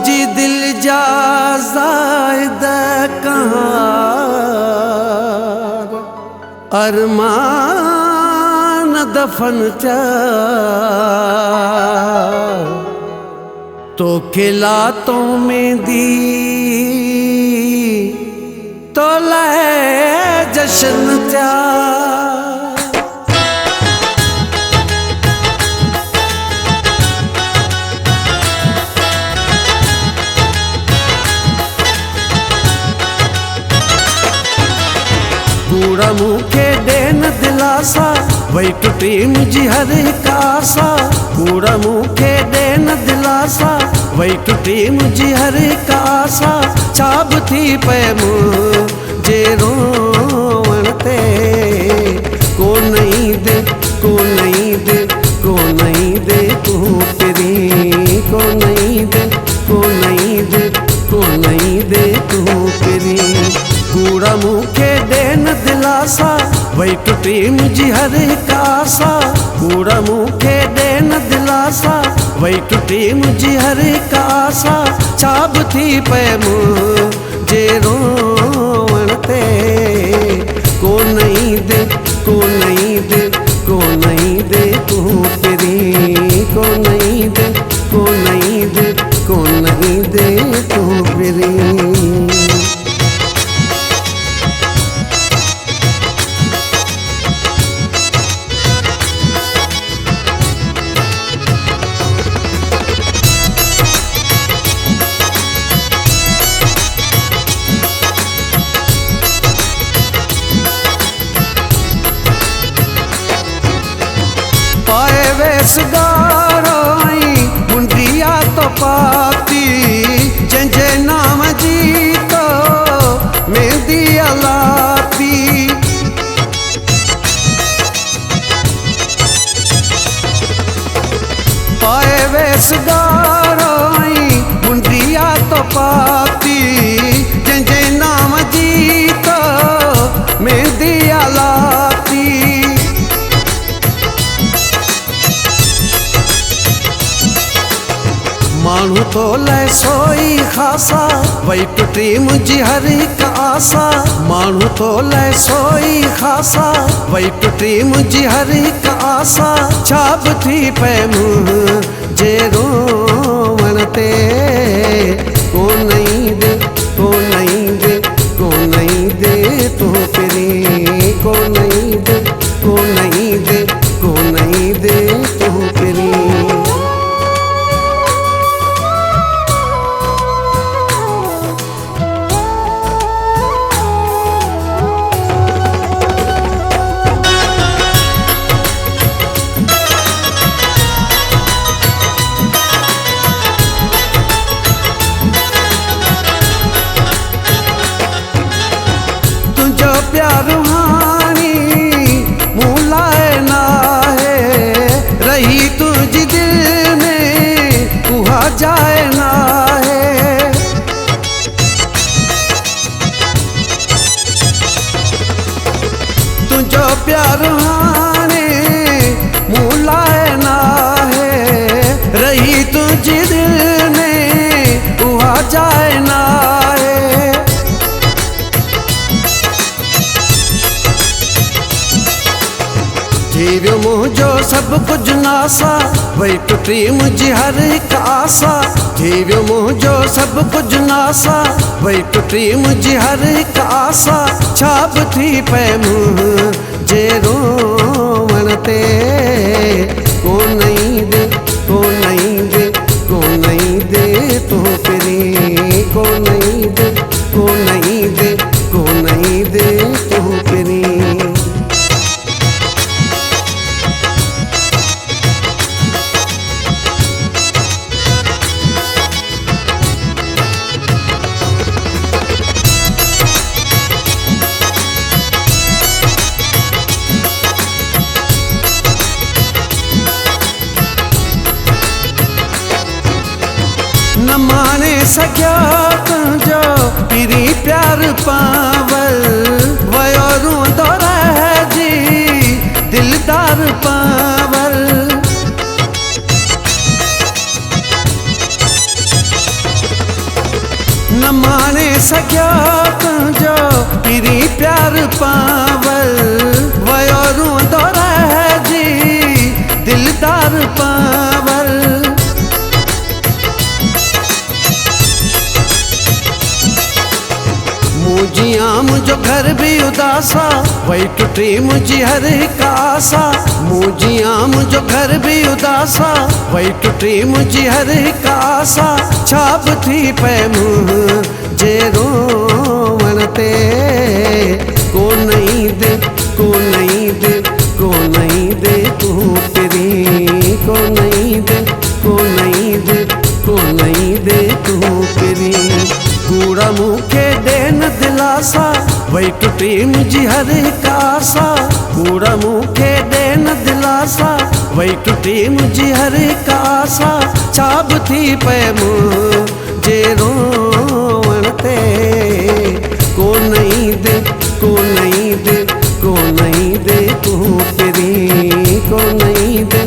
जी दिल जा ज़ायद कहार अरमान दफन चा तो खिलातों में दी तो लय जश्न चा कूड़ा मुखे देन दिलासा वही टूटी मुझी हर कासा कूड़ा मुखे देन दिलासा वही टूटी मुझी हर कासा छाब थी पे मुझे रोवणते को नहीं दे को नहीं दे को नहीं दे तू तेरी को नहीं दे को नहीं दे को नहीं दे तू तेरी कूड़ा मुखे देन दिलासा वही टूटी मुझी हर कासा कूड़ा मुखे देन दिलासा वही टूटी मुझी हर कासा छाब थी पे मुझे रोवणते को नहीं दे को नहीं दे को नहीं दे तू तेरी को नहीं दे को नहीं दे को नहीं दे तू तेरी वेसगाराई मुंडिया तो पाती जंजे नाम जी तो मेहंदी अलाती पाए वेसगाराई मुंडिया तो पाती जंजे नाम जी तो मेहंदी अलाती मानू तो लय सोई खासा वही टूटी मुझी हर एक आसा मानू तो लय सोई खासा वही टूटी मुझी हर एक आसा छाब थी पे मुझे रोवणते को नहीं दे को नहीं दे को नहीं दे तू तेरी को नहीं दे को नहीं दे को नहीं दे तू तेरी प्यार हानी मुलाए ना है रही तुझी दिल में कुहा जाए ना है तुझो प्यार हानी मुलाए ना है रही तुझी दिल में कुहा जाए ना है जीव्यो मुझो सब कुछ नासा वही टूटी मुझी हर एक आसा जीव्यो मुझो सब कुछ नासा वही टूटी मुझी हर एक आसा छाब थी पे मुझे रोवणते को नहीं दे को नहीं दे को नहीं दे तू तेरी को नहीं दे को नहीं दे को नहीं दे तू तेरी दिलदार पावल वयो रोंदो रहे जी दिलदार पावल। मुझिया मुझो घर भी उदासा वही टूटी मुझी हर एक आशा। मुझिया मुझो घर भी उदासा वही टूटी मुझी हर एक आशा। छाप थी पे मुँह जे रोवण ते को नहीं दे को नहीं दे को नहीं दे तू तेरी को नहीं दे को नहीं दे को नहीं दे तू तेरी। कूड़ा मुखे देन दिलासा वही टूटी मुझी हर एक आशा। कूड़ा मुखे देन दिलासा वही टूटी मुझी हर एक आशा। छाप थी पे मुँह जे रोवण ते को नहीं दे को नहीं दे को नहीं दे तू तेरी को नहीं दे